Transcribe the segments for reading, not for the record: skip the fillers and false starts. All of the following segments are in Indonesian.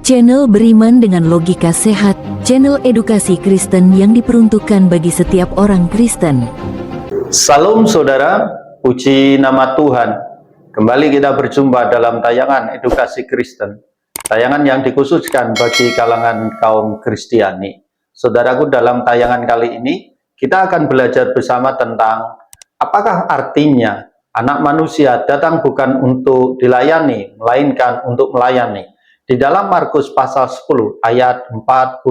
Channel beriman dengan logika sehat, channel edukasi Kristen yang diperuntukkan bagi setiap orang Kristen. Salam saudara, puji nama Tuhan. Kembali kita berjumpa dalam tayangan edukasi Kristen, tayangan yang dikhususkan bagi kalangan kaum Kristiani. Saudaraku, dalam tayangan kali ini kita akan belajar bersama tentang apakah artinya anak manusia datang bukan untuk dilayani, melainkan untuk melayani. Di dalam Markus pasal 10 ayat 45,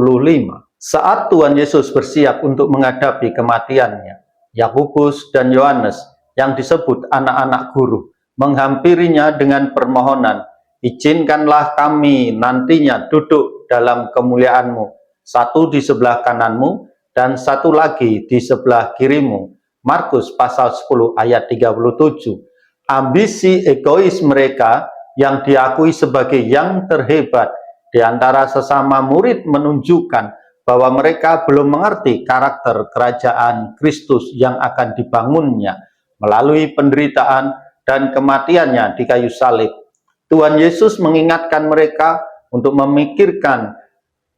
saat Tuhan Yesus bersiap untuk menghadapi kematiannya, Yakobus dan Yohanes yang disebut anak-anak guru menghampirinya dengan permohonan, "Izinkanlah kami nantinya duduk dalam kemuliaan-Mu, satu di sebelah kananmu dan satu lagi di sebelah kirimu." Markus pasal 10 ayat 37. Ambisi egois mereka yang diakui sebagai yang terhebat di antara sesama murid menunjukkan bahwa mereka belum mengerti karakter kerajaan Kristus yang akan dibangunnya melalui penderitaan dan kematiannya di kayu salib. Tuhan Yesus mengingatkan mereka untuk memikirkan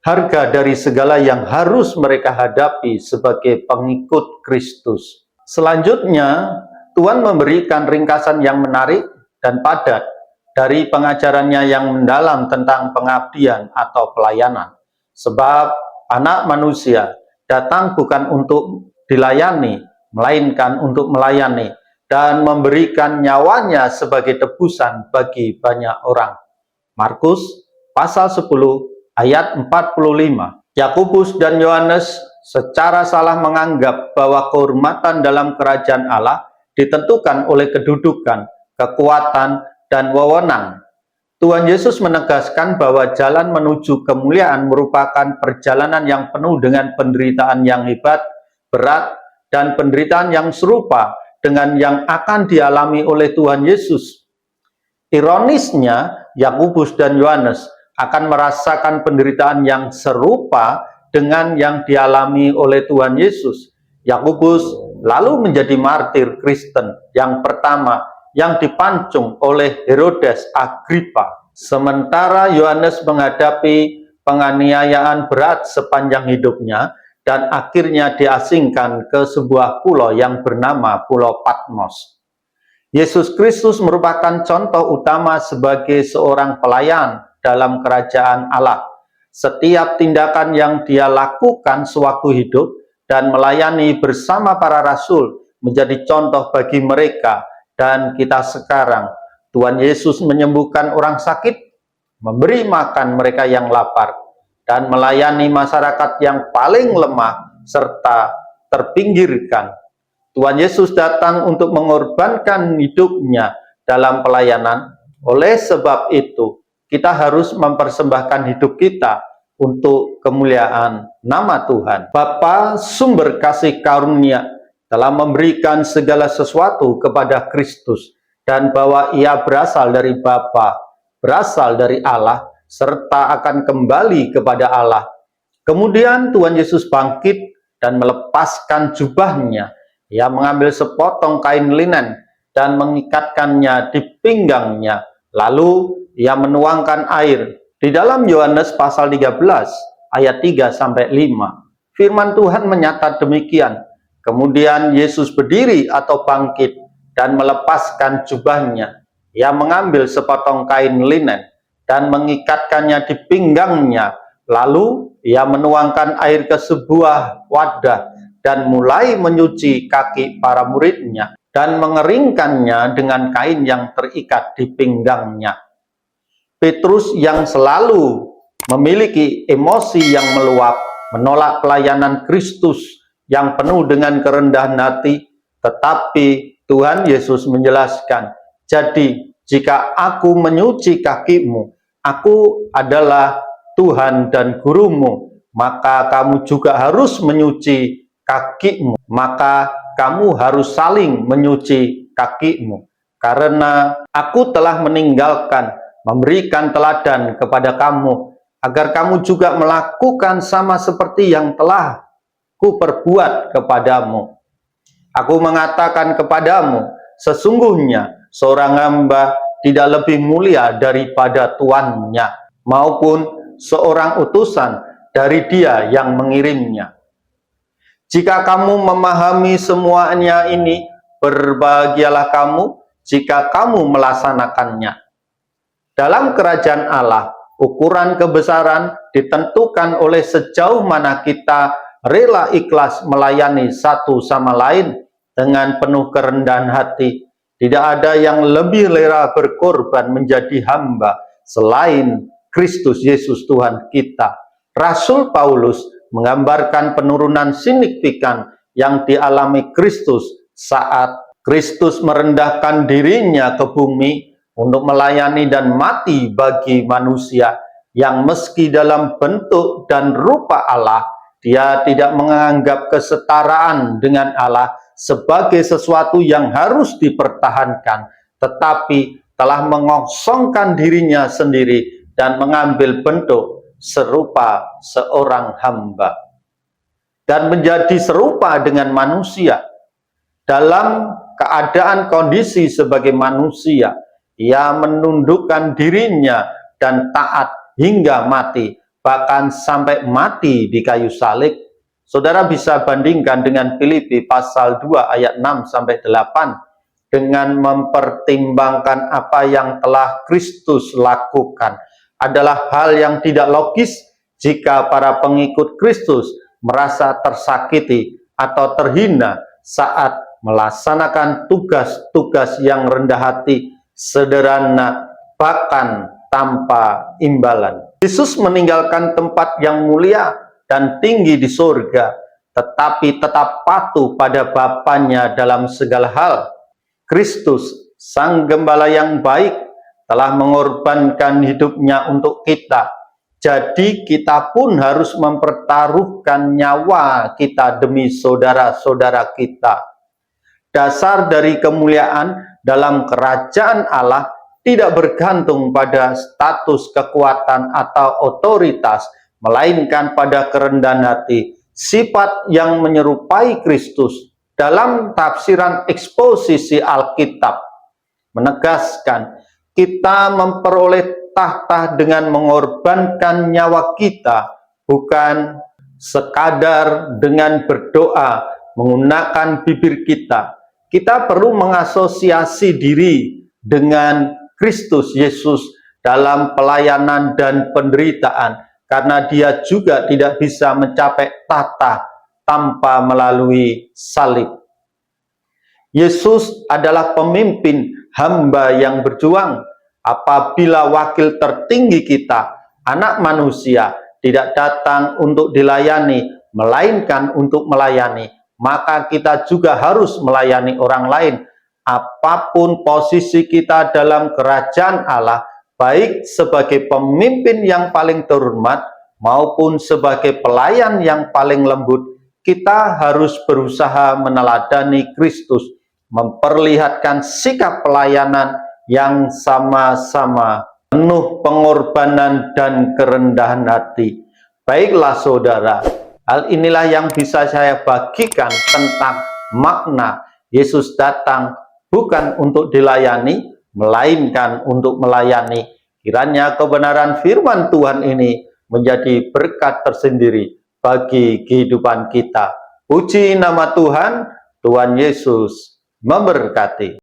harga dari segala yang harus mereka hadapi sebagai pengikut Kristus. Selanjutnya, Tuhan memberikan ringkasan yang menarik dan padat dari pengajarannya yang mendalam tentang pengabdian atau pelayanan. Sebab anak manusia datang bukan untuk dilayani, melainkan untuk melayani dan memberikan nyawanya sebagai tebusan bagi banyak orang. Markus pasal 10 ayat 45. Yakobus dan Yohanes secara salah menganggap bahwa kehormatan dalam kerajaan Allah ditentukan oleh kedudukan, kekuatan, dan wewenang. Tuhan Yesus menegaskan bahwa jalan menuju kemuliaan merupakan perjalanan yang penuh dengan penderitaan yang hebat, berat, dan penderitaan yang serupa dengan yang akan dialami oleh Tuhan Yesus. Ironisnya, Yakobus dan Yohanes akan merasakan penderitaan yang serupa dengan yang dialami oleh Tuhan Yesus. Yakobus lalu menjadi martir Kristen yang pertama yang dipancung oleh Herodes Agripa. Sementara Yohanes menghadapi penganiayaan berat sepanjang hidupnya dan akhirnya diasingkan ke sebuah pulau yang bernama Pulau Patmos. Yesus Kristus merupakan contoh utama sebagai seorang pelayan dalam kerajaan Allah. Setiap tindakan yang dia lakukan sewaktu hidup dan melayani bersama para rasul menjadi contoh bagi mereka dan kita sekarang. Tuhan Yesus menyembuhkan orang sakit, memberi makan mereka yang lapar, dan melayani masyarakat yang paling lemah serta terpinggirkan. Tuhan Yesus datang untuk mengorbankan hidupnya dalam pelayanan. Oleh sebab itu, kita harus mempersembahkan hidup kita untuk kemuliaan nama Tuhan. Bapa sumber kasih karunia telah memberikan segala sesuatu kepada Kristus, dan bahwa ia berasal dari Bapa, berasal dari Allah, serta akan kembali kepada Allah. Kemudian Tuhan Yesus bangkit dan melepaskan jubahnya. Ia mengambil sepotong kain linen dan mengikatkannya di pinggangnya. Lalu ia menuangkan air. Di dalam Yohanes pasal 13 ayat 3-5, firman Tuhan menyata demikian. Kemudian Yesus berdiri atau bangkit dan melepaskan jubahnya. Ia mengambil sepotong kain linen dan mengikatkannya di pinggangnya. Lalu ia menuangkan air ke sebuah wadah dan mulai menyuci kaki para muridnya dan mengeringkannya dengan kain yang terikat di pinggangnya. Petrus yang selalu memiliki emosi yang meluap, menolak pelayanan Kristus yang penuh dengan kerendahan hati, tetapi Tuhan Yesus menjelaskan, "Jadi jika aku menyuci kakimu, aku adalah Tuhan dan gurumu, maka kamu juga harus menyuci kakimu. Maka kamu harus saling menyuci kakimu. Karena aku telah meninggalkan, memberikan teladan kepada kamu, agar kamu juga melakukan sama seperti yang telah Kuperbuat kepadamu. Aku mengatakan kepadamu, sesungguhnya seorang hamba tidak lebih mulia daripada tuannya, maupun seorang utusan dari Dia yang mengirimnya. Jika kamu memahami semuanya ini, berbahagialah kamu jika kamu melaksanakannya. Dalam kerajaan Allah, ukuran kebesaran ditentukan oleh sejauh mana kita rela ikhlas melayani satu sama lain dengan penuh kerendahan hati. Tidak ada yang lebih rela berkorban menjadi hamba selain Kristus Yesus Tuhan kita. Rasul Paulus menggambarkan penurunan signifikan yang dialami Kristus saat Kristus merendahkan dirinya ke bumi untuk melayani dan mati bagi manusia yang meski dalam bentuk dan rupa Allah, Dia tidak menganggap kesetaraan dengan Allah sebagai sesuatu yang harus dipertahankan, tetapi telah mengosongkan dirinya sendiri dan mengambil bentuk serupa seorang hamba dan menjadi serupa dengan manusia. Dalam keadaan kondisi sebagai manusia, Ia menundukkan dirinya dan taat hingga mati, bahkan sampai mati di kayu salib. Saudara bisa bandingkan dengan Filipi pasal 2 ayat 6-8 dengan mempertimbangkan apa yang telah Kristus lakukan. Adalah hal yang tidak logis jika para pengikut Kristus merasa tersakiti atau terhina saat melaksanakan tugas-tugas yang rendah hati, sederhana, bahkan tanpa imbalan. Yesus meninggalkan tempat yang mulia dan tinggi di surga, tetapi tetap patuh pada Bapanya dalam segala hal. Kristus, Sang Gembala yang baik, telah mengorbankan hidupnya untuk kita. Jadi kita pun harus mempertaruhkan nyawa kita demi saudara-saudara kita. Dasar dari kemuliaan dalam kerajaan Allah tidak bergantung pada status kekuatan atau otoritas, melainkan pada kerendahan hati, sifat yang menyerupai Kristus. Dalam tafsiran eksposisi Alkitab menegaskan kita memperoleh tahta dengan mengorbankan nyawa kita, bukan sekadar dengan berdoa menggunakan bibir kita. Kita perlu mengasosiasi diri dengan Kristus Yesus dalam pelayanan dan penderitaan, karena Dia juga tidak bisa mencapai tahta tanpa melalui salib. Yesus adalah pemimpin hamba yang berjuang. Apabila wakil tertinggi kita, anak manusia, tidak datang untuk dilayani, melainkan untuk melayani, maka kita juga harus melayani orang lain. Apapun posisi kita dalam kerajaan Allah, baik sebagai pemimpin yang paling terhormat maupun sebagai pelayan yang paling lembut, kita harus berusaha meneladani Kristus, memperlihatkan sikap pelayanan yang sama-sama penuh pengorbanan dan kerendahan hati. Baiklah saudara, hal inilah yang bisa saya bagikan tentang makna Yesus datang bukan untuk dilayani, melainkan untuk melayani. Kiranya kebenaran firman Tuhan ini menjadi berkat tersendiri bagi kehidupan kita. Puji nama Tuhan, Tuhan Yesus memberkati.